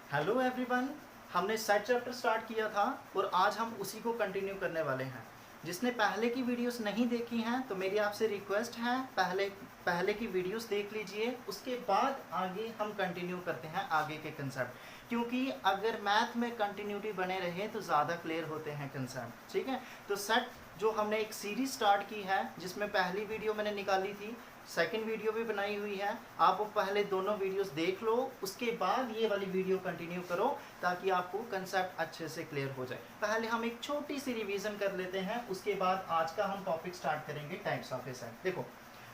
Hello everyone. हमने set chapter start किया था और आज हम उसी को कंटिन्यू करने वाले हैं। जिसने पहले की वीडियोस नहीं देखी हैं तो मेरी आपसे रिक्वेस्ट है पहले की वीडियोस देख लीजिए, उसके बाद आगे हम कंटिन्यू करते हैं आगे के कंसेप्ट। क्योंकि अगर मैथ में कंटिन्यूटी बने रहे तो ज़्यादा क्लियर होते हैं कंसेप्ट। ठीक है, तो सेट जो हमने एक सीरीज स्टार्ट की है जिसमें पहली वीडियो मैंने निकाली थी, सेकंड वीडियो भी बनाई हुई है। आप वो पहले दोनों वीडियोस देख लो, उसके बाद ये वाली वीडियो कंटिन्यू करो ताकि आपको कंसेप्ट अच्छे से क्लियर हो जाए। पहले हम एक छोटी सी रिवीजन कर लेते हैं, उसके बाद आज का हम टॉपिक स्टार्ट करेंगे टाइप्स ऑफ ए सेट। देखो,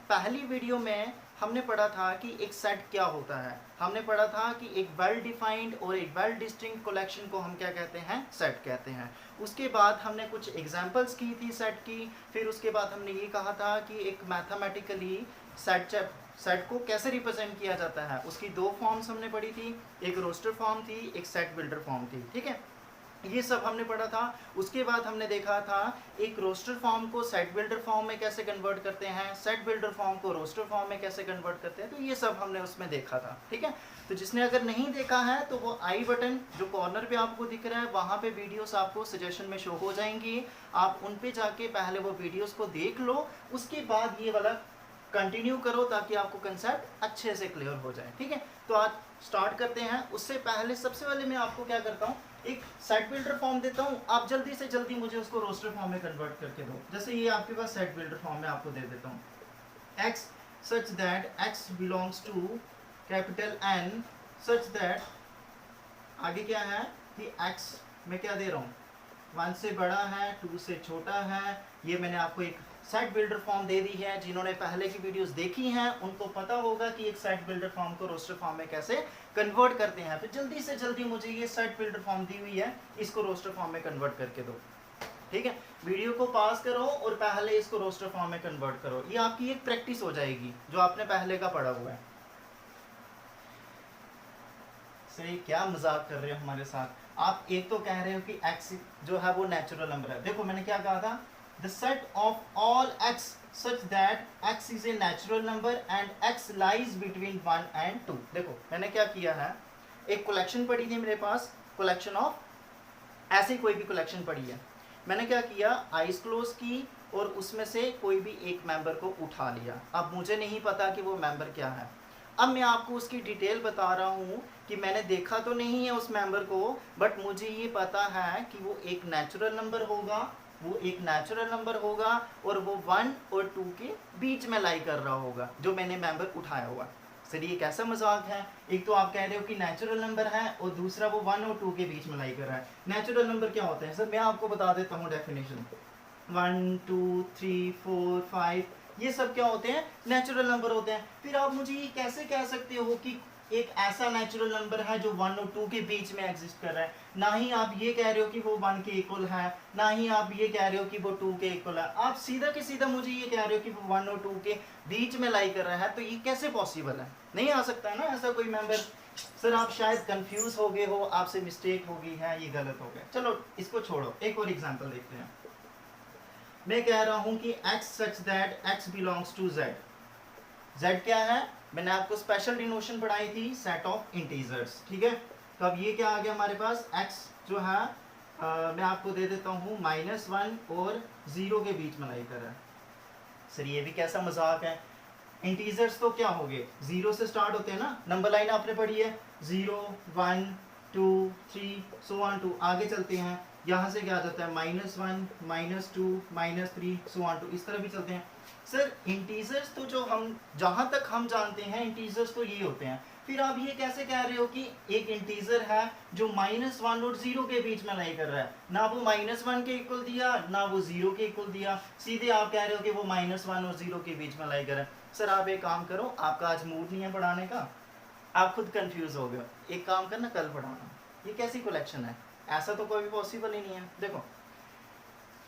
पहली वीडियो में हमने पढ़ा था कि एक सेट क्या होता है। हमने पढ़ा था कि एक वेल डिफाइंड और एक वेल डिस्टिंक्ट कलेक्शन को हम क्या कहते हैं, सेट कहते हैं। उसके बाद हमने कुछ एग्जांपल्स की थी सेट की। फिर उसके बाद हमने ये कहा था कि एक मैथमेटिकली सेट को कैसे रिप्रेजेंट किया जाता है, उसकी दो फॉर्म्स हमने पढ़ी थी, एक रोस्टर फॉर्म थी, एक सेट बिल्डर फॉर्म थी। ठीक है, ये सब हमने पढ़ा था। उसके बाद हमने देखा था एक रोस्टर फॉर्म को सेट बिल्डर फॉर्म में कैसे कन्वर्ट करते हैं, सेट बिल्डर फॉर्म को रोस्टर फॉर्म में कैसे कन्वर्ट करते हैं, तो ये सब हमने उसमें देखा था। ठीक है, तो जिसने अगर नहीं देखा है तो वो आई बटन जो कॉर्नर पे आपको दिख रहा है वहाँ पे वीडियोस आपको सजेशन में शो हो जाएंगी। आप उन पे जाके पहले वो वीडियोस को देख लो, उसके बाद ये वाला कंटिन्यू करो ताकि आपको कंसेप्ट अच्छे से क्लियर हो जाए। ठीक है, तो आज स्टार्ट करते हैं। उससे पहले सबसे पहले मैं आपको क्या करता हूँ, एक सेट बिल्डर फॉर्म देता हूँ, आप जल्दी से जल्दी मुझे उसको रोस्टर फॉर्म में कन्वर्ट करके दो। जैसे ये आपके पास सेट बिल्डर फॉर्म में आपको दे देता हूँ, x such that x belongs to capital N such that आगे क्या है कि x में क्या दे रहा हूँ, 1 से बड़ा है, 2 से छोटा है। ये मैंने आपको एक सेट बिल्डर फॉर्म दे दी है। जिन्होंने पहले की वीडियोस देखी हैं उनको पता होगा कि एक सेट बिल्डर फॉर्म को रोस्टर फॉर्म में कैसे कन्वर्ट करते हैं। तो जल्दी से जल्दी मुझे ये सेट बिल्डर फॉर्म दी हुई है, इसको रोस्टर फॉर्म में कन्वर्ट करके दो। ठीक है, वीडियो को पास करो और पहले इसको रोस्टर फॉर्म में कन्वर्ट करो। ये आपकी एक प्रैक्टिस हो जाएगी जो आपने पहले का पढ़ा हुआ है। सही, क्या मजाक कर रहे हो हमारे साथ आप। एक तो कह रहे हो कि x जो है वो नेचुरल नंबर है। देखो मैंने क्या कहा था, the set of all x such that x is a natural number and x lies between 1 and 2। देखो मैंने क्या किया है, एक कलेक्शन पड़ी थी मेरे पास, कलेक्शन ऑफ, ऐसी कोई भी कलेक्शन पड़ी है। मैंने क्या किया, आइज क्लोज की और उसमें से कोई भी एक मेंबर को उठा लिया। अब मुझे नहीं पता कि वो मेंबर क्या है। अब मैं आपको उसकी डिटेल बता रहा हूँ कि मैंने देखा तो नहीं है उस मेंबर को, बट मुझे ये पता है कि वो एक नेचुरल नंबर होगा, वो एक नेचुरल नंबर होगा और वो 1 और 2 के बीच में लाई कर रहा होगा जो मैंने मेंबर उठाया हुआ। सर ये कैसा मजाक है, एक तो आप कह रहे हो कि नेचुरल नंबर है और दूसरा वो 1 और 2 के बीच में लाई कर रहा है। नेचुरल नंबर क्या होते हैं सर, मैं आपको बता देता हूँ डेफिनेशन। 1 2 3 4 5 ये सब क्या होते हैं, नेचुरल नंबर होते हैं। फिर आप मुझे ये कैसे कह सकते हो कि एक ऐसा नेचुरल नंबर है जो 1 और 2 के बीच में एग्जिस्ट कर रहा है। ना ही आप ये कह रहे हो कि वो 1 के इक्वल है, ना ही आप ये कह रहे हो कि वो 2 के इक्वल है। आप सीधा के सीधा मुझे ये कह रहे हो कि वो 1 और 2 के बीच में लाई कर रहा है। तो ये कैसे पॉसिबल है, नहीं आ सकता है ना ऐसा कोई मेंबर। सर आप शायद कंफ्यूज हो गए हो, आपसे मिस्टेक हो गई है, ये गलत हो गया। चलो इसको छोड़ो, एक और एग्जाम्पल देखते हैं। मैं कह रहा हूं कि x such that x belongs to z। z क्या है, मैंने आपको स्पेशल डिनोशन पढ़ाई थी, सेट ऑफ इंटीजर्स। ठीक है, तो अब ये क्या आ गया हमारे पास, x जो है मैं आपको दे देता हूँ -1 और 0 के बीच में लाई कर रहा है। सर ये भी कैसा मजाक है, इंटीजर्स तो क्या हो गए, 0 से स्टार्ट होते हैं ना, नंबर लाइन आपने पढ़ी है, 0 1 2 3 so on 2। आगे चलते हैं, यहाँ से क्या आ जाता है -1 -2 -3 so on 2, इस तरह भी चलते हैं। सर इंटीजर्स तो जो हम जहाँ तक हम जानते हैं इंटीजर्स तो ये होते हैं। फिर आप ये कैसे कह रहे हो कि एक इंटीजर है जो -1 और 0 के बीच में लाई कर रहा है, ना वो -1 के इक्वल दिया ना वो 0 के इक्वल दिया, सीधे आप कह रहे हो कि वो -1 और 0 के बीच में लाई कर रहा है। सर आप एक काम करो, आपका आज मूड नहीं है पढ़ाने का, आप खुद कंफ्यूज हो गए, एक काम करना कल पढ़ाना। ये कैसी कलेक्शन है, ऐसा तो कोई पॉसिबल ही नहीं है। देखो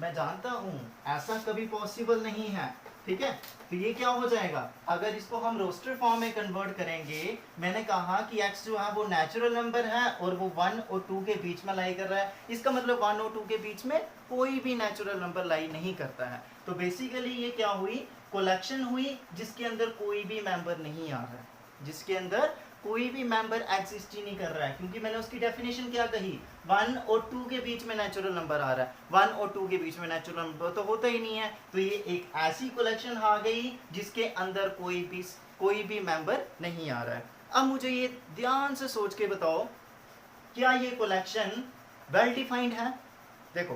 मैं जानता हूँ ऐसा कभी पॉसिबल नहीं है। ठीक है, तो ये क्या हो जाएगा, अगर इसको हम रोस्टर फॉर्म में कन्वर्ट करेंगे, मैंने कहा कि x जो है वो नेचुरल नंबर है और वो 1 और 2 के बीच में लाई कर रहा है। इसका मतलब 1 और 2 के बीच में कोई भी नेचुरल नंबर लाई नहीं करता है। तो बेसिकली ये क्या हुई, कलेक्शन हुई जिसके अंदर कोई भी मेंबर नहीं आ रहा है, जिसके अंदर कोई भी मेंबर एग्जिस्ट ही नहीं कर रहा है, क्योंकि मैंने उसकी डेफिनेशन क्या कही, 1 और 2 के बीच में नेचुरल नंबर आ रहा है, 1 और 2 के बीच में नेचुरल नंबर तो होता ही नहीं है। तो ये एक ऐसी कलेक्शन आ गई जिसके अंदर कोई भी मेंबर नहीं आ रहा है। अब मुझे ये ध्यान से सोच के बताओ, क्या ये कलेक्शन वेल डिफाइंड है? देखो,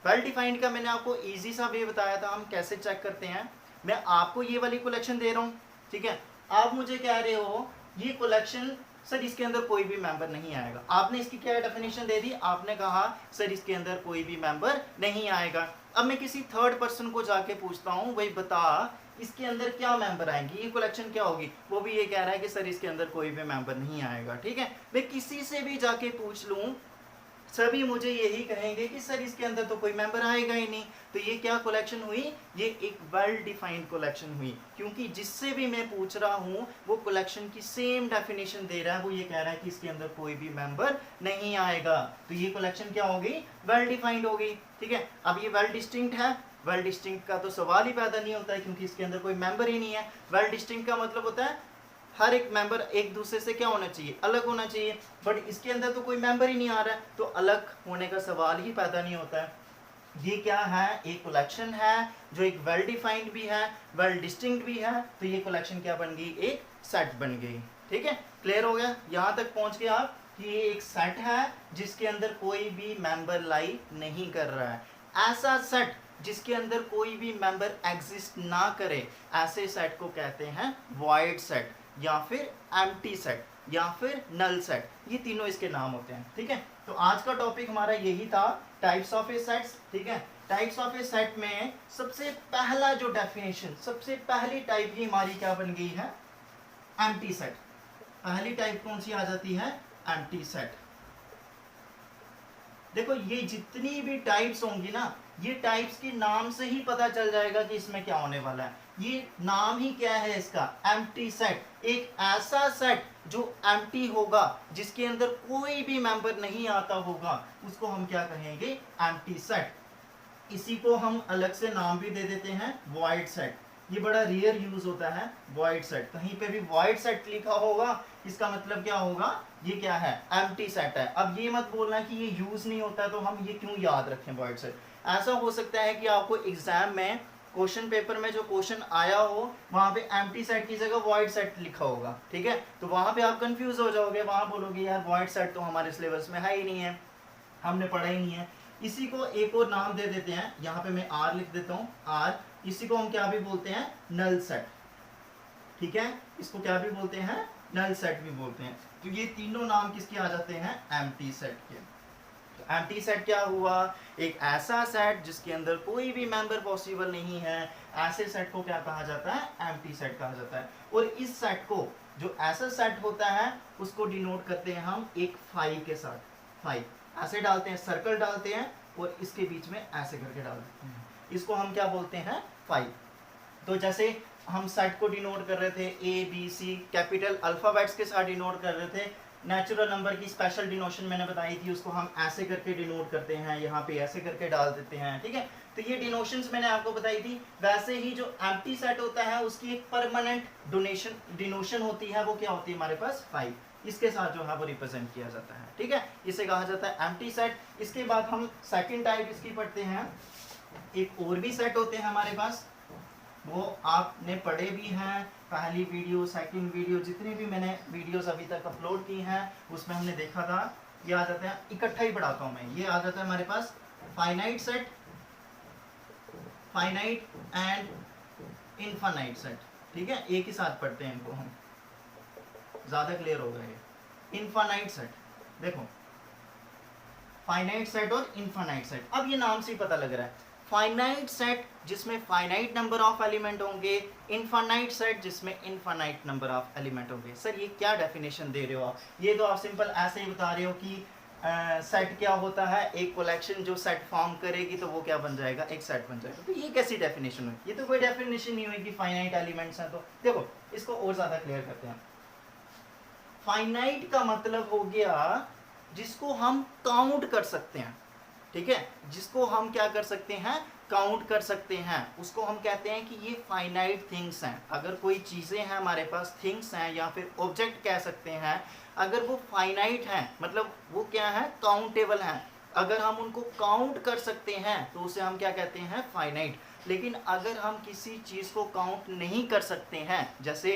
वेल डिफाइंड का मैंने आपको इजी सा वे बताया था, हम कैसे चेक करते हैं। मैं आपको ये वाली कलेक्शन दे रहा हूँ, ठीक है, आप मुझे कह रहे हो ये कलेक्शन सर इसके अंदर कोई भी मेंबर नहीं आएगा। आपने इसकी क्या डेफिनेशन दे दी, आपने कहा सर इसके अंदर कोई भी मेंबर नहीं आएगा। अब मैं किसी थर्ड पर्सन को जाके पूछता हूँ, भाई बता इसके अंदर क्या मेंबर आएंगे, ये कलेक्शन क्या होगी, वो भी ये कह रहा है कि सर इसके अंदर कोई भी मेंबर नहीं आएगा। ठीक है, मैं किसी से भी जाके पूछ लूँ, सभी मुझे यही कहेंगे कि सर इसके अंदर तो कोई मेंबर आएगा ही नहीं। तो ये क्या कलेक्शन हुई, ये एक वेल डिफाइंड कलेक्शन हुई, क्योंकि जिससे भी मैं पूछ रहा हूँ वो कलेक्शन की सेम डेफिनेशन दे रहा है, वो ये कह रहा है कि इसके अंदर कोई भी मेंबर नहीं आएगा। तो ये कलेक्शन क्या हो गई, वेल डिफाइंड हो गई। ठीक है, अब ये वेल डिस्टिंक्ट है, वेल डिस्टिंक्ट का तो सवाल ही पैदा नहीं होता है, क्योंकि इसके अंदर कोई मेंबर ही नहीं है। वेल डिस्टिंक्ट का मतलब होता है हर एक मेंबर एक दूसरे से क्या होना चाहिए, अलग होना चाहिए, बट इसके अंदर तो कोई मेंबर ही नहीं आ रहा है, तो अलग होने का सवाल ही पैदा नहीं होता है। ये क्या है, एक कलेक्शन है जो एक वेल डिफाइंड भी है, वेल डिस्टिंक्ट भी है। तो ये कलेक्शन क्या बन गई, एक सेट बन गई। ठीक है, क्लियर हो गया, यहाँ तक पहुँच गए आप कि ये एक सेट है जिसके अंदर कोई भी मेंबर लाई नहीं कर रहा है। ऐसा सेट जिसके अंदर कोई भी मेंबर एग्जिस्ट ना करे, ऐसे सेट को कहते हैं वॉइड सेट, या फिर एम्प्टी सेट, या फिर नल सेट, ये तीनों इसके नाम होते हैं। ठीक है, तो आज का टॉपिक हमारा यही था, टाइप्स ऑफ ए सेट्स। ठीक है, टाइप्स ऑफ ए सेट में सबसे पहला जो डेफिनेशन, सबसे पहली टाइप ही हमारी क्या बन गई है, एम्प्टी सेट। पहली टाइप कौन सी आ जाती है, एम्प्टी सेट। देखो ये जितनी भी टाइप्स होंगी ना, ये टाइप्स के नाम से ही पता चल जाएगा कि इसमें क्या होने वाला है। ये नाम ही क्या है इसका, एम्प्टी सेट। एक ऐसा सेट जो एम्प्टी होगा, जिसके अंदर कोई भी मेंबर नहीं आता होगा, उसको हम क्या कहेंगे, एम्प्टी सेट। इसी को हम अलग से नाम भी दे देते हैं वॉइड सेट। ये बड़ा रेयर यूज होता है वॉइड सेट, कहीं पे भी वॉइड सेट लिखा होगा इसका मतलब क्या होगा, ये क्या है, एम्प्टी सेट है। अब ये मत बोलना कि ये यूज नहीं होता है तो हम ये क्यों याद रखें वॉइड सेट। ऐसा हो सकता है कि आपको एग्जाम में क्वेश्चन पेपर में जो क्वेश्चन आया हो वहां पे एम्प्टी सेट की जगह वॉइड सेट लिखा होगा। ठीक है, तो वहां पे आप कंफ्यूज हो जाओगे, वहां बोलोगे यार वॉइड सेट तो हमारे सिलेबस में है ही नहीं है, हमने पढ़ा ही नहीं है। इसी को एक और नाम दे देते हैं, यहाँ पे मैं आर लिख देता हूँ, आर। इसी को हम क्या भी बोलते हैं, नल सेट। ठीक है, इसको क्या भी बोलते हैं, नल सेट भी बोलते हैं। तो ये तीनों नाम किसके आ जाते हैं, एम्प्टी सेट के। तो एम्प्टी सेट क्या हुआ, एक ऐसा सेट जिसके अंदर कोई भी मेंबर पॉसिबल नहीं है, ऐसे सेट को क्या कहा जाता है, एम्प्टी सेट कहा जाता है। और इस सेट को, जो ऐसा सेट होता है, उसको डिनोट करते हैं हम एक फाई के साथ। फाई ऐसे डालते हैं, सर्कल डालते हैं और इसके बीच में ऐसे करके डाल देते हैं, इसको हम क्या बोलते हैं, फाई। तो जैसे हम सेट को डिनोट कर रहे थे A B C capital alphabets के साथ डिनोट कर रहे थे, नेचुरल नंबर की स्पेशल डिनोशन मैंने बताई थी, उसको हम ऐसे करके डिनोट करते हैं, यहाँ पे ऐसे करके डाल देते हैं। ठीक है, तो ये डिनोशंस मैंने आपको बताई थी। वैसे ही जो एम्प्टी सेट होता है उसकी एक परमानेंट डिनोशन होती है, वो क्या होती है हमारे पास, फाइव, इसके साथ जो है वो रिप्रेजेंट किया जाता है। ठीक है, इसे कहा जाता है एम्प्टी सेट। इसके बाद हम सेकंड टाइप इसकी पढ़ते हैं, एक और भी सेट होते हैं हमारे पास, वो आपने पढ़े भी हैं, पहली वीडियो सेकंड वीडियो जितनी भी मैंने वीडियोस अभी तक अपलोड की हैं उसमें हमने देखा था। ये आ जाते हैं, इकट्ठा ही पढ़ाता हूँ मैं, ये आ जाता है हमारे पास finite set, finite and infinite set. ठीक है, एक ही साथ पढ़ते हैं इनको हम, ज्यादा क्लियर होगा ये। इनफाइनाइट सेट, देखो फाइनाइट सेट और इनफाइनाइट सेट, अब ये नाम से ही पता लग रहा है, फाइनाइट सेट जिसमें फाइनाइट नंबर ऑफ एलिमेंट होंगे, इनफाइनाइट सेट जिसमें इनफाइनाइट नंबर ऑफ एलिमेंट होंगे। सर ये क्या डेफिनेशन दे रहे हो आप, ये तो आप सिंपल ऐसे ही बता रहे हो कि सेट क्या होता है, एक कलेक्शन जो सेट फॉर्म करेगी तो वो क्या बन जाएगा, एक सेट बन जाएगा। तो ये कैसी डेफिनेशन हुई, ये तो कोई डेफिनेशन नहीं हुई कि फाइनाइट एलिमेंट्स हैं। तो देखो इसको और ज्यादा क्लियर करते हैं। फाइनाइट का मतलब हो गया जिसको हम काउंट कर सकते हैं। ठीक है, जिसको हम क्या कर सकते हैं, काउंट कर सकते हैं उसको हम कहते हैं कि ये फाइनाइट थिंग्स हैं। अगर कोई चीज़ें हैं हमारे पास, थिंग्स हैं या फिर ऑब्जेक्ट कह सकते हैं, अगर वो फाइनाइट हैं मतलब वो क्या है, काउंटेबल हैं, अगर हम उनको काउंट कर सकते हैं तो उसे हम क्या कहते हैं, फाइनाइट। लेकिन अगर हम किसी चीज़ को काउंट नहीं कर सकते हैं, जैसे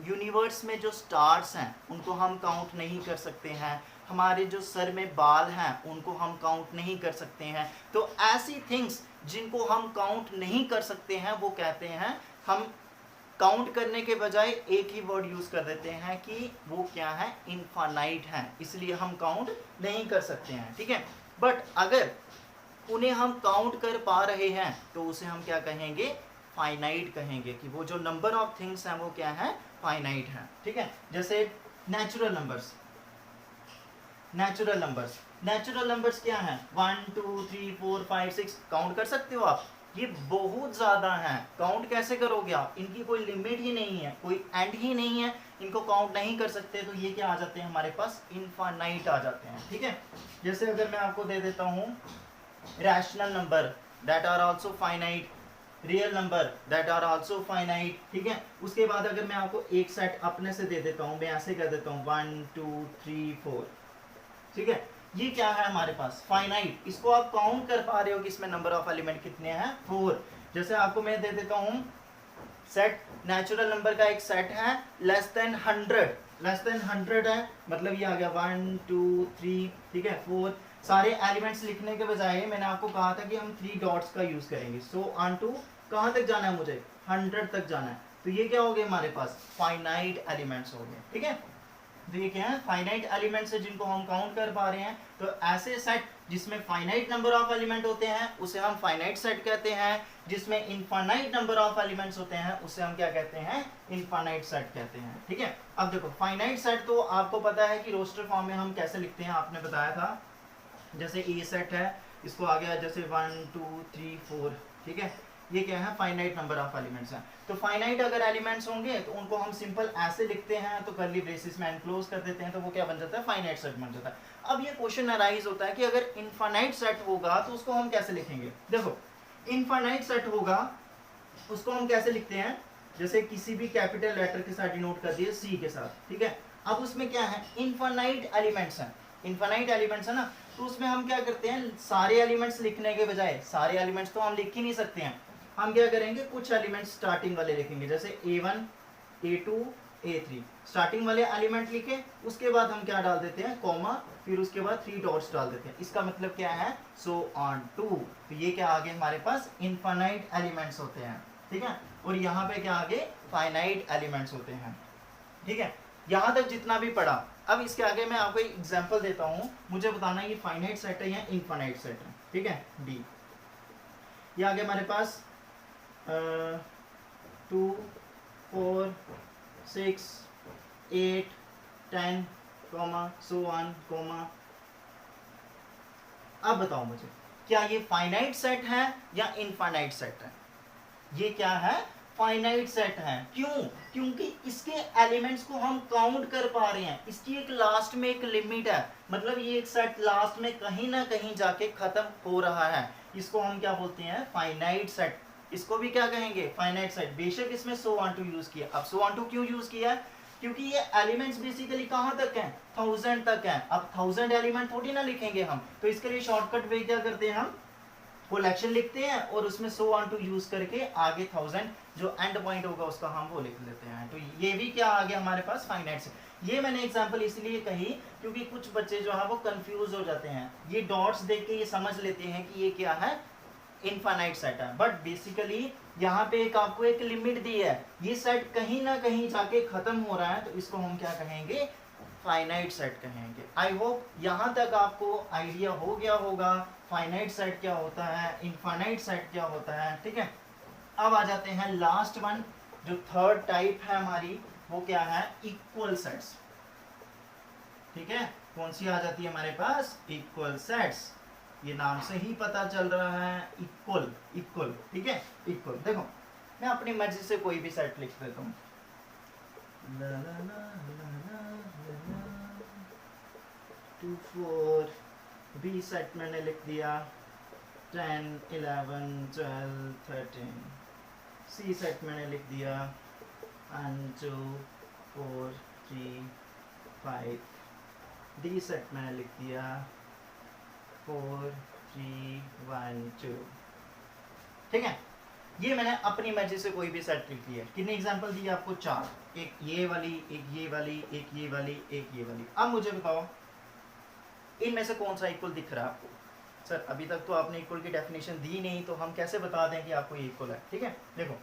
यूनिवर्स में जो स्टार्स हैं उनको हम काउंट नहीं कर सकते हैं, हमारे जो सर में बाल हैं उनको हम काउंट नहीं कर सकते हैं, तो ऐसी थिंग्स जिनको हम काउंट नहीं कर सकते हैं वो कहते हैं, हम काउंट करने के बजाय एक ही वर्ड यूज कर देते हैं कि वो क्या है, इनफाइनाइट है, इसलिए हम काउंट नहीं कर सकते हैं। ठीक है, बट अगर उन्हें हम काउंट कर पा रहे हैं तो उसे हम क्या कहेंगे, फाइनाइट कहेंगे, कि वो जो नंबर ऑफ थिंग्स हैं वो क्या है, फाइनाइट है। ठीक है, जैसे natural numbers, natural numbers, natural numbers क्या है, 1 2 3 4 5 6, काउंट कर सकते हो आप, ये बहुत ज्यादा है, काउंट कैसे करोगे आप, इनकी कोई लिमिट ही नहीं है, कोई एंड ही नहीं है, इनको काउंट नहीं कर सकते, तो ये क्या आ जाते हैं हमारे पास, इनफाइनाइट आ जाते हैं। ठीक है, जैसे अगर मैं आपको दे देता हूँ rational number that are also finite, real number that are also finite. ठीक है, उसके बाद अगर मैं आपको एक सेट अपने से दे देता हूँ, मैं ऐसे कर देता हूँ 1 2 3 4, ठीक है, ये क्या है हमारे पास, फाइनाइट, इसको आप काउंट कर पा रहे हो कि इसमें नंबर ऑफ एलिमेंट कितने हैं, 4। जैसे आपको मैं दे देता हूँ सेट, नेचुरल नंबर का एक सेट है लेस देन 100, लेस देन 100 है, मतलब ये आ गया 1 2 3, ठीक है 4, सारे एलिमेंट्स लिखने के बजाय मैंने आपको कहा था कि हम 3 डॉट्स का यूज करेंगे, सो ऑन टू कहाँ तक जाना है मुझे, 100 तक जाना है, तो ये क्या हो गया हमारे पास, फाइनाइट एलिमेंट्स हो गए। ठीक है, तो ये क्या है, फाइनाइट एलिमेंट्स है जिनको हम काउंट कर पा रहे हैं, तो ऐसे सेट जिसमें फाइनाइट नंबर ऑफ एलिमेंट होते हैं उसे हम फाइनाइट सेट कहते हैं, जिसमें इनफाइनाइट नंबर ऑफ एलिमेंट्स होते हैं उसे हम क्या कहते हैं, इनफाइनाइट सेट कहते हैं। ठीक है, अब देखो फाइनाइट सेट तो आपको पता है कि रोस्टर फॉर्म में हम कैसे लिखते हैं, आपने बताया था, जैसे ए सेट है, इसको आ गया जैसे 1 2 3 4, ठीक है, ये क्या है, फाइनाइट नंबर ऑफ एलिमेंट्स हैं। तो फाइनाइट अगर एलिमेंट्स होंगे तो उनको हम सिंपल ऐसे लिखते हैं, तो कर्ली ब्रेसेस में एनक्लोज कर देते हैं, तो वो क्या बन जाता है, फाइनाइट सेट बन जाता है। अब ये क्वेश्चन अराइज होता है कि अगर इनफाइनाइट सेट होगा तो उसको हम कैसे लिखेंगे। देखो इनफाइनाइट सेट होगा उसको हम कैसे लिखते हैं, जैसे किसी भी कैपिटल लेटर के साथ डिनोट कर दिए सी के साथ, ठीक है, अब उसमें क्या है, इनफाइनाइट एलिमेंट्स हैं, इनफाइनाइट एलिमेंट्स है ना, तो उसमें हम क्या करते हैं, सारे एलिमेंट्स लिखने के बजाय, सारे एलिमेंट्स तो हम लिख ही नहीं सकते हैं, हम क्या करेंगे, कुछ एलिमेंट्स स्टार्टिंग वाले लिखेंगे, जैसे A1 A2 A3, स्टार्टिंग वाले एलिमेंट लिखे, उसके बाद हम क्या डाल देते हैं, कॉमा, फिर उसके बाद 3 डॉट्स डाल देते हैं, इसका मतलब क्या है, सो ऑन टू, तो ये क्या आगे हमारे पास इनफाइनाइट एलिमेंट्स होते हैं। ठीक है, और यहाँ पे क्या आगे फाइनाइट एलिमेंट्स होते हैं। ठीक है, यहाँ तक जितना भी पढ़ा, अब इसके आगे मैं आपको एक एग्जांपल देता हूँ, मुझे बताना ये फाइनाइट सेट है या इनफाइनाइट सेट है। ठीक है, डी, ये आगे हमारे पास 2 4 6 8 10 कॉमा सो ऑन कॉमा। अब बताओ मुझे, क्या ये फाइनाइट सेट है या इनफाइनाइट सेट है, ये क्या है, फाइनाइट सेट है, क्यों, क्योंकि इसके एलिमेंट्स को हम काउंट कर पा रहे हैं, इसकी एक लास्ट में एक लिमिट है, मतलब ये एक सेट लास्ट में कहीं ना कहीं जाके खत्म हो रहा है, इसको हम क्या बोलते हैं, फाइनाइट सेट, इसको भी क्या कहेंगे, फाइनाइट सेट। बेशक इसमें सो ऑन टू यूज किया, अब सो ऑन टू क्यों यूज किया, क्योंकि ये एलिमेंट्स बेसिकली कहाँ तक हैं, 1000 तक हैं, अब 1000 एलिमेंट थोड़ी ना लिखेंगे हम, तो इसके लिए शॉर्टकट वे क्या करते हैं, हम कोलेक्शन लिखते हैं और उसमें सो ऑन टू यूज करके आगे 1000 जो एंड पॉइंट होगा उसका हम वो लिख लेते हैं, तो ये भी क्या आ गया हमारे पास, फाइनाइट से। ये मैंने एग्जांपल इसलिए कही क्योंकि कुछ बच्चे जो है वो कंफ्यूज हो जाते हैं, ये डॉट्स देख के ये समझ लेते हैं कि ये क्या है, इनफाइनाइट सेट है, बट बेसिकली यहाँ पे एक आपको एक लिमिट दी है, ये सेट कहीं ना कहीं जाके खत्म हो रहा है, तो इसको हम क्या कहेंगे, फाइनाइट सेट कहेंगे। आई होप यहाँ तक आपको आइडिया हो गया होगा फाइनाइट सेट क्या होता है, इनफाइनाइट सेट क्या होता है। ठीक है, अब आ जाते हैं लास्ट वन, जो थर्ड टाइप है हमारी, वो क्या है, इक्वल सेट्स। ठीक है, कौन सी आ जाती है हमारे पास, इक्वल सेट्स, ये नाम से ही पता चल रहा है, इक्वल, इक्वल। ठीक है, इक्वल, देखो मैं अपनी मर्जी से कोई भी सेट लिख देता हूँ, 2 4, बी सेट मैंने लिख दिया, 10 11 12 13, सी सेट मैंने लिख दिया 1 2 4 3 5, डी सेट मैंने लिख दिया 4 3 1 2। ठीक है, ये मैंने अपनी मर्जी से कोई भी सेट लिख लिया। कितने एग्जांपल दिए आपको? 4, एक ये वाली, एक ये वाली, एक ये वाली, एक ये वाली। अब मुझे बताओ इनमें से कौन सा इक्वल दिख रहा है आपको? सर अभी तक तो आपने इक्वल की डेफिनेशन दी नहीं, तो हम कैसे बता दें कि आपको ये इक्वल है? ठीक है, देखो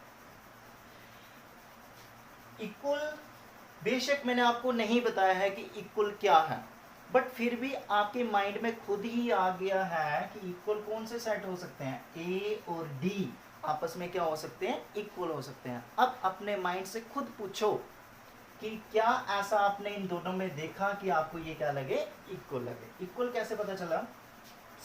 इक्वल बेशक मैंने आपको नहीं बताया है कि इक्वल क्या है, बट फिर भी आपके माइंड में खुद ही आ गया है कि इक्वल कौन से सेट हो सकते हैं? ए और डी आपस में क्या हो सकते हैं? इक्वल हो सकते हैं। अब अपने माइंड से खुद पूछो कि क्या ऐसा आपने इन दोनों में देखा कि आपको ये क्या लगे? इक्वल लगे। इक्वल कैसे पता चला?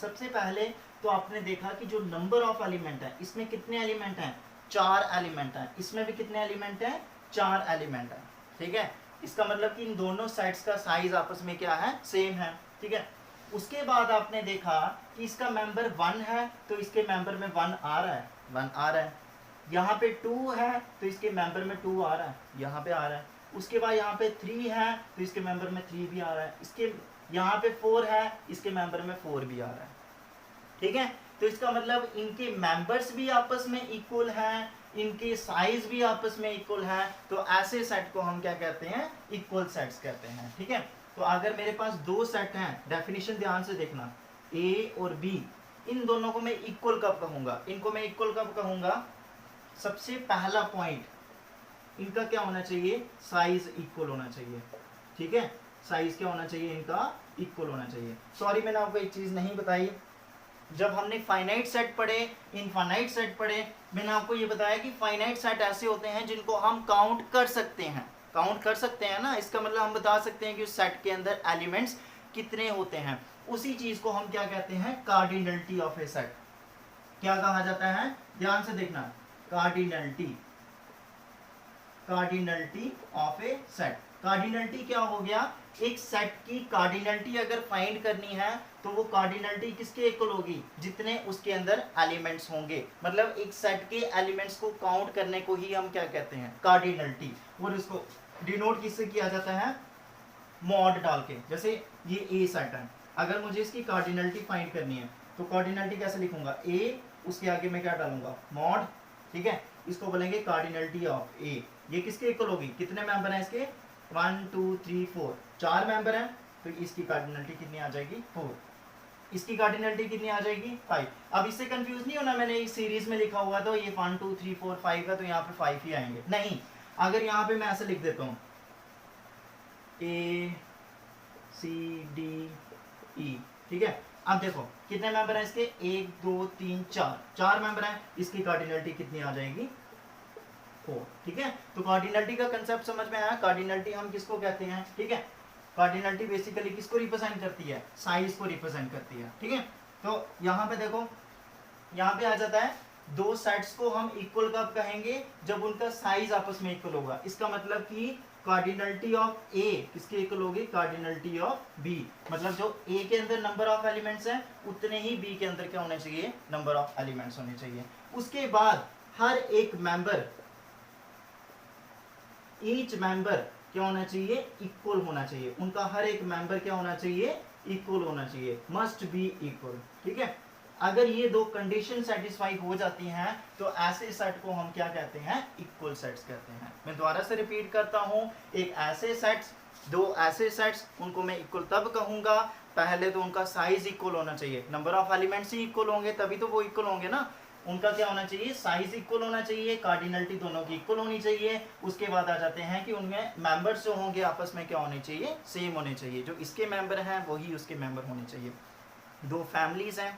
सबसे पहले तो आपने देखा कि जो नंबर ऑफ एलिमेंट है, इसमें कितने एलिमेंट हैं? 4 एलिमेंट हैं। इसमें भी कितने एलिमेंट हैं? 4 एलिमेंट हैं। ठीक है, इसका मतलब कि इन दोनों साइड्स का साइज आपस में क्या है? सेम है। ठीक है, उसके बाद आपने देखा कि इसका मेंबर 1 है तो इसके मेंबर में 1 आ रहा है, 1 आ रहा है। यहाँ पे 2 है तो इसके मेंबर में 2 आ रहा है, यहाँ पे आ रहा है। उसके बाद यहाँ पे 3 है तो इसके मेंबर में 3 भी आ रहा है। इसके यहाँ पे 4 है, इसके मेंबर में 4 भी आ रहा है। ठीक है, तो इसका मतलब इनके मेंबर्स भी आपस में इक्वल हैं, इनके साइज भी आपस में इक्वल है। तो ऐसे सेट को हम क्या कहते हैं? इक्वल सेट्स कहते हैं। ठीक है, तो अगर मेरे पास दो सेट हैं, डेफिनेशन ध्यान से देखना, ए और बी, इन दोनों को मैं इक्वल कब कहूंगा? इनको मैं इक्वल कब कहूंगा? सबसे पहला पॉइंट इनका क्या होना चाहिए? साइज इक्वल होना चाहिए। ठीक है, साइज क्या होना चाहिए? इनका इक्वल होना चाहिए। सॉरी मैंने आपको एक चीज नहीं बताई, जब हमने फाइनाइट सेट पढ़े, इनफाइनाइट सेट पढ़े, मैंने आपको ये बताया कि फाइनाइट सेट ऐसे होते हैं जिनको हम काउंट कर सकते हैं। काउंट कर सकते हैं ना, इसका मतलब हम बता सकते हैं कि उस सेट के अंदर एलिमेंट्स कितने होते हैं। उसी चीज को हम क्या कहते हैं? Cardinality of a set. क्या कहा जाता है? ध्यान से देखना, cardinality, cardinality of a set. Cardinality क्या हो गया? एक सेट की कार्डिनलिटी अगर फाइंड करनी है तो वो कार्डिनलिटी किसके इक्वल होगी? जितने उसके अंदर एलिमेंट्स होंगे। मतलब एक सेट के एलिमेंट्स को काउंट करने को ही हम क्या कहते हैं? कार्डिनलिटी। और इसको डिनोट किससे किया जाता है? मॉड डाल के। जैसे ये ए सेट है, अगर मुझे इसकी कार्डिनलिटी फाइंड करनी है तो कार्डिनलिटी कैसे लिखूंगा? ए, उसके आगे मैं क्या डालूंगा? मॉड। ठीक है, इसको बोलेंगे कार्डिनलिटी ऑफ ए। ये किसके इक्वल होगी? कितने मेंबर हैं इसके? 1 2 3 4, 4 मेंबर हैं, तो इसकी कार्डिनलिटी कितनी आ जाएगी? 4। इसकी कार्डिनलिटी कितनी आ जाएगी? 5। अब इससे कंफ्यूज नहीं होना, मैंने इस सीरीज में लिखा हुआ तो ये 1 2 3 4 5 है तो यहाँ पे 5 ही आएंगे। नहीं, अगर यहाँ पे मैं ऐसे लिख देता हूँ ए सी डी ई, ठीक है। अब देखो कितने मेंबर हैं इसके? 1 2 3 4, 4 मेंबर हैं। इसकी कार्डिनलिटी कितनी आ जाएगी? 4। ठीक है, तो कार्डिनलिटी का कंसेप्ट समझ में आया? कार्डिनलिटी हम किसको कहते हैं? ठीक है, कार्डिनलिटी बेसिकली किसको रिप्रेजेंट करती है? साइज को रिप्रेजेंट करती है। ठीक है, तो यहाँ पे देखो, यहाँ पे आ जाता है दो सेट्स को हम इक्वल कब कहेंगे? जब उनका साइज आपस में इक्वल होगा। इसका मतलब कि कार्डिनलिटी ऑफ ए किसके इक्वल होगी? Cardinality of B. मतलब जो ए के अंदर नंबर ऑफ एलिमेंट्स हैं उतने ही बी के अंदर क्या होने चाहिए? नंबर ऑफ एलिमेंट्स होने चाहिए। उसके बाद हर एक मेंबर, ईच मेंबर क्या होना चाहिए? इक्वल होना चाहिए। उनका हर एक मेंबर क्या होना चाहिए? इक्वल होना चाहिए, मस्ट बी इक्वल। ठीक है, अगर ये दो कंडीशन सेटिस्फाई हो जाती हैं तो ऐसे सेट को हम क्या कहते हैं? इक्वल सेट्स कहते हैं। मैं दोबारा से रिपीट करता हूं, एक ऐसे सेट्स, दो ऐसे सेट्स, उनको मैं इक्वल तब कहूंगा पहले तो उनका साइज इक्वल होना चाहिए, number of elements he equal होंगे तभी तो वो इक्वल होंगे ना। उनका क्या होना चाहिए? साइज इक्वल होना चाहिए, कार्डिनलिटी दोनों की इक्वल होनी चाहिए। उसके बाद आ जाते हैं कि उनमें मेंबर्स जो होंगे आपस में क्या होने चाहिए? सेम होने चाहिए। जो इसके मेंबर हैं वही उसके मेंबर होने चाहिए। दो फैमिलीज हैं,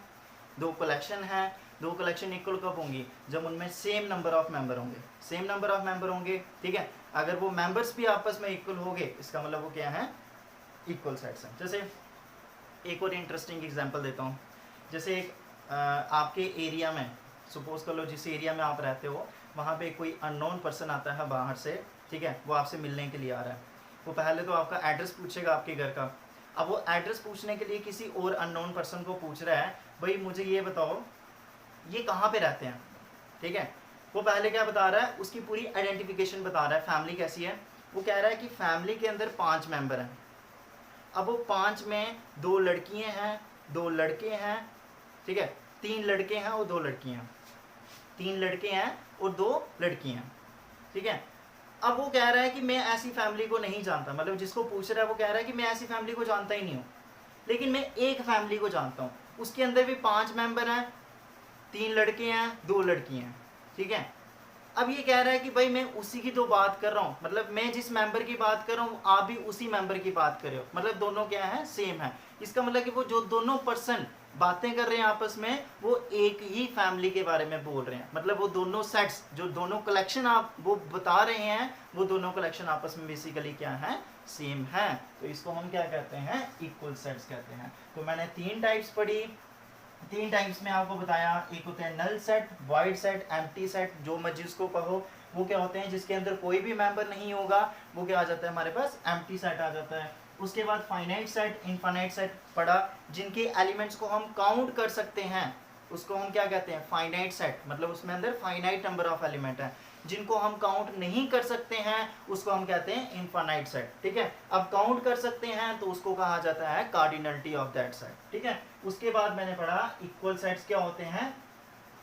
दो कलेक्शन हैं, दो कलेक्शन इक्वल कब होंगी? जब उनमें सेम नंबर ऑफ मेंबर होंगे, सेम नंबर ऑफ मेंबर होंगे। ठीक है, अगर वो मेंबर्स भी आपस में इक्वल होंगे इसका मतलब वो क्या है? इक्वल सेट्स हैं। जैसे एक और इंटरेस्टिंग एग्जांपल देता हूँ। जैसे एक आपके एरिया में, सपोज कर लो जिस एरिया में आप रहते हो वहाँ पे कोई अननोन पर्सन आता है बाहर से। ठीक है, वो आपसे मिलने के लिए आ रहा है। वो पहले तो आपका एड्रेस पूछेगा आपके घर का। अब वो एड्रेस पूछने के लिए किसी और अननोन पर्सन को पूछ रहा है, भाई मुझे ये बताओ ये कहाँ पे रहते हैं, ठीक है। वो पहले क्या बता रहा है, उसकी पूरी आइडेंटिफिकेशन बता रहा है, फैमिली कैसी है। वो कह रहा है कि फैमिली के अंदर 5 मेंबर हैं। अब वो 5 में 2 लड़कियां हैं, 2 लड़के हैं, ठीक है, 3 लड़के हैं और 2 लड़कियां, 3 लड़के हैं और 2 लड़कियां, ठीक है। अब वो कह रहा है कि मैं ऐसी फैमिली को नहीं जानता, मतलब जिसको पूछ रहा है वो कह रहा है कि मैं ऐसी फैमिली को जानता ही नहीं हूँ, लेकिन मैं एक फैमिली को जानता हूँ, उसके अंदर भी 5 मेंबर हैं, 3 लड़के हैं, 2 लड़की हैं, ठीक है। अब ये कह रहा है कि भाई मैं उसी की तो बात कर रहा हूँ, मतलब मैं जिस मेंबर की बात कर रहा हूँ आप भी उसी मेंबर की बात कर रहे हो, मतलब दोनों क्या है, सेम है। इसका मतलब कि वो जो दोनों पर्सन बातें कर रहे हैं आपस में, वो एक ही फैमिली के बारे में बोल रहे हैं, मतलब वो दोनों सेट्स, जो दोनों कलेक्शन आप वो बता रहे हैं, वो दोनों कलेक्शन आपस में बेसिकली क्या है, सेम है। तो इसको हम क्या कहते हैं, इक्वल सेट्स कहते हैं। तो मैंने 3 टाइप्स पढ़ी, 3 टाइप्स में आपको बताया, एक होते हैं null set, void set, empty set, जो मर्जी उसको कहो। वो क्या होते हैं, जिसके अंदर कोई भी मेंबर नहीं होगा, वो क्या आ जाता है हमारे पास, एम्प्टी सेट आ जाता है। उसके बाद फाइनाइट सेट, इनफाइनाइट सेट पढ़ा, जिनके एलिमेंट्स को हम काउंट कर सकते हैं, उसको हम क्या कहते हैं, फाइनाइट सेट, मतलब उसमें अंदर फाइनाइट नंबर ऑफ एलिमेंट है। जिनको हम काउंट नहीं कर सकते हैं उसको हम कहते हैं इनफाइनाइट सेट, ठीक है। अब काउंट कर सकते हैं तो उसको कहा जाता है कार्डिनलिटी ऑफ दैट सेट, ठीक है। उसके बाद मैंने पढ़ा इक्वल सेट्स क्या होते हैं।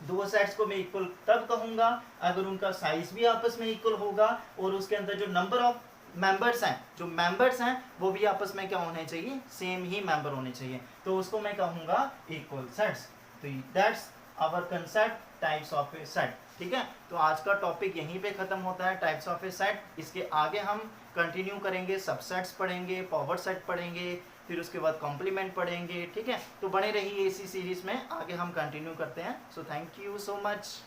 2 सेट्स को मैं इक्वल तब कहूंगा अगर उनका साइज भी आपस में इक्वल होगा और उसके अंदर जो नंबर ऑफ मेंबर्स हैं, जो मेंबर्स हैं वो भी आपस में क्या होने चाहिए, सेम ही मेंबर होने चाहिए, तो उसको मैं कहूंगा इक्वल सेट्स। तो that's our concept types of a set, ठीक है। तो आज का टॉपिक यहीं पे खत्म होता है, टाइप्स ऑफ ए सेट। इसके आगे हम कंटिन्यू करेंगे, सबसेट्स पढ़ेंगे, पावर सेट पढ़ेंगे, फिर उसके बाद कॉम्प्लीमेंट पढ़ेंगे, ठीक है। तो बने रहिए इसी सीरीज में, आगे हम कंटिन्यू करते हैं। So thank you so much.